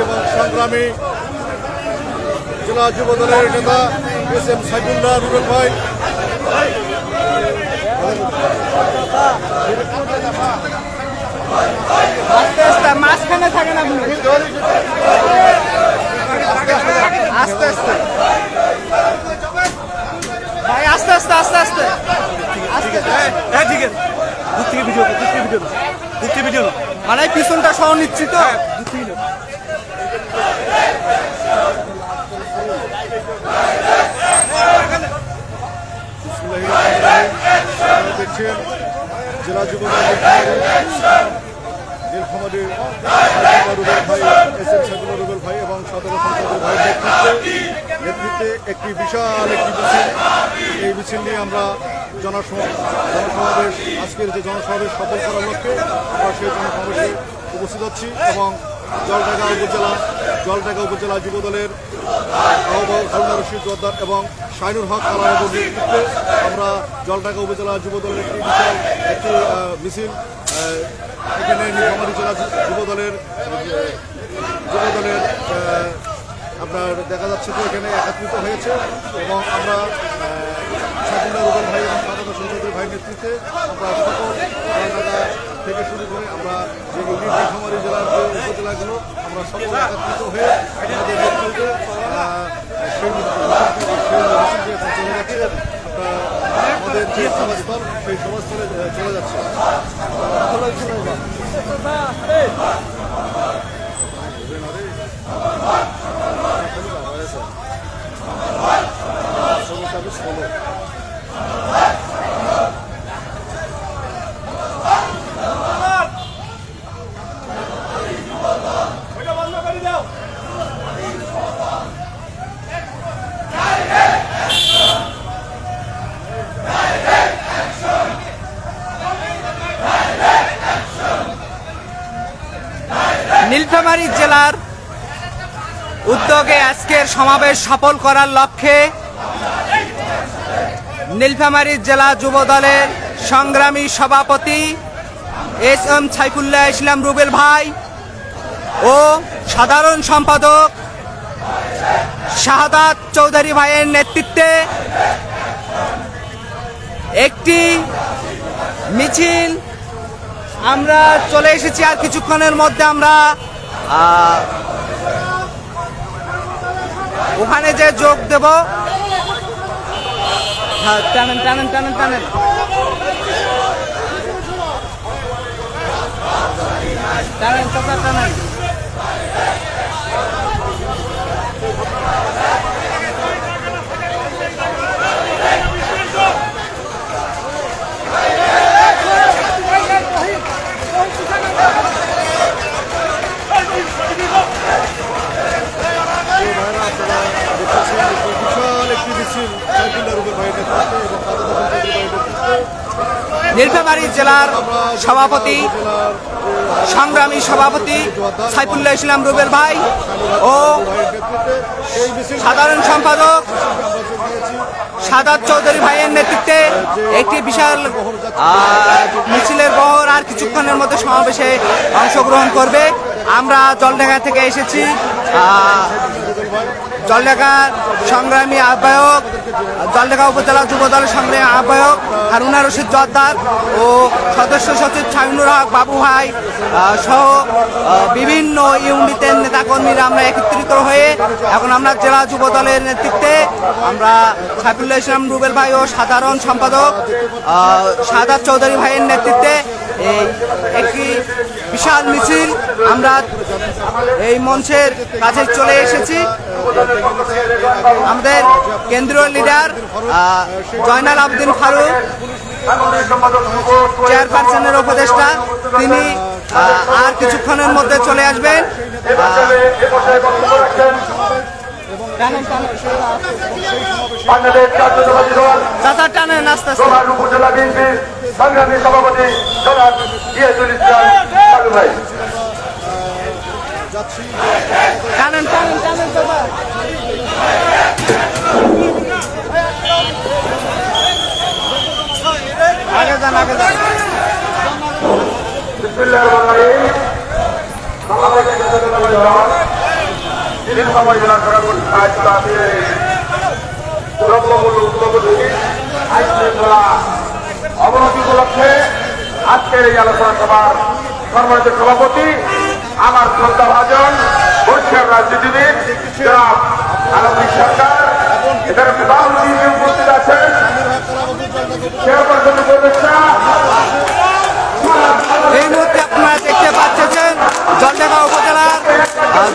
এবং সংগ্রামী জেলা যুবদলের নেতা এস.এম. সাইফুল্লাহ রুবেল ভাই, মাঝখানে থাকে না আস্তে আস্তে ভাই, আস্তে আস্তে আস্তে আস্তে ঠিক আছে। ভিডিও মানে পিছনটা সহ নিচ্ছি তো। দেখছেন জেলা যুবদল নীলফামারী রুবেল ভাই, এস.এম. সাইফুল্লাহ রুবেল ভাই এবং সাধারণ সম্পাদক ভাইয়ের নেতৃত্বে একটি বিশাল একটি মিছিল। এই মিছিল নিয়ে আমরা জনসমাবেশ, আজকের যে জনসমাবেশ সফল করার লক্ষ্যে আমরা সেই জনসমাবেশে উপস্থিত হচ্ছি এবং জলঢাকা উপজেলা যুবদলের আহ্বায়ক হারুনা রশিদ জোয়ারদার এবং শাহিনুর হক আলাবাবুর নেতৃত্বে আমরা জলঢাকা উপজেলা যুবদলের একটি বিশাল একটি মিছিল এখানে নীলফামারী জেলা যুবদলের আপনার দেখা যাচ্ছে যে এখানে একত্রিত হয়েছে এবং আমরা সাইফুল্লাহ রুবেল ভাই এবং সাধারণ সম্পাদক ভাইয়ের নেতৃত্বে আমরা সকল জলঢাকা থেকে শুরু করে আমরা যে নীলফামারী জেলার যে উপজেলাগুলো আমরা সকল একত্রিত হয়ে আমাদের নেতৃত্বে আমাদের যে সভাস্থল সেই সভাস্থলে চলে যাচ্ছে। নীলফামারী জেলার উদ্যোগে আজকের সমাবেশ সফল করার লক্ষ্যে নীলফামারী জেলা যুবদলের সংগ্রামী সভাপতি এস.এম. সাইফুল্লাহ ইসলাম রুবেল ভাই ও সাধারণ সম্পাদক শাহাদাত চৌধুরী ভাইয়ের নেতৃত্বে একটি মিছিল আমরা চলে এসেছি। আর কিছুক্ষণের মধ্যে আমরা ওখানে যে যোগ দেব। টানেন টানেন টানেন টানেন টানেন টানেন। নীলফামারী জেলার সভাপতি সংগ্রামী সভাপতি সাইফুল্লাহ ইসলাম রুবেল ভাই ও সাধারণ সম্পাদক শাহাদাত চৌধুরী ভাইয়ের নেতৃত্বে একটি বিশাল মিছিলের বহর আর কিছুক্ষণের মধ্যে সমাবেশে অংশগ্রহণ করবে। আমরা জলঢাকা থেকে এসেছি। জলঢাকার সংগ্রামী আহ্বায়ক, জলঢাকা উপজেলা যুবদলের সংগ্রামী আহ্বায়ক হারুনা রশিদ জোয়ারদার ও সদস্য সচিব শাহিনুর হক বাবু ভাই সহ বিভিন্ন ইউনিটের নেতাকর্মীরা আমরা একত্রিত হয়ে এখন আমরা জেলা যুবদলের নেতৃত্বে আমরা সাইফুল্লাহ ইসলাম রুবেল ভাই ও সাধারণ সম্পাদক শাহাদাত চৌধুরী ভাইয়ের নেতৃত্বে এই একটি বিশাল মিছিল আমরা এই মঞ্চের কাছে চলে এসেছি। আমাদের কেন্দ্রীয় লিডার জয়নাল আবেদিন ফারুক, চেয়ারপারসনের উপদেষ্টা, তিনি আর কিছুক্ষণের মধ্যে চলে আসবেন। টানেন আস্তে আস্তে। সংগ্রামী সভাপতি জনাব জিয়াদুল ইসলাম কালু ভাই। টানেন টানেন টানেন দাদা। আগে যান আগে যান। বিসমিল্লাহির রহমানির রহিম। বাংলাদেশ নীলফামারী জেলা শাখা কর্তৃক আয়োজিত আছে দ্রব্যমূল্য উদ্যোগী আইন শৃঙ্খলা অবনতি উপলক্ষে আজকের এই আলোচনা সভার সম্মানিত সভাপতি আমার শ্রদ্ধাভাজন বর্ষিয়ার রাজনীতিবিদ জনাব আলমগীর সরকার, এখানে বিভাগ উপস্থিত আছেন চেয়ারপারসন উপদেষ্টা। এই মুহূর্তে আপনারা দেখতে পাচ্ছেন জলঢাকা উপজেলার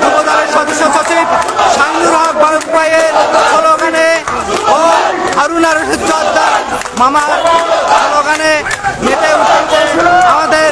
যুব দলের সদস্য সচিব শাহিনুর হক বাবু ভাইয়ের স্লোগানে ও হারুন আর রশিদ জর্দার মামার স্লোগানে মেতে উঠেছে আমাদের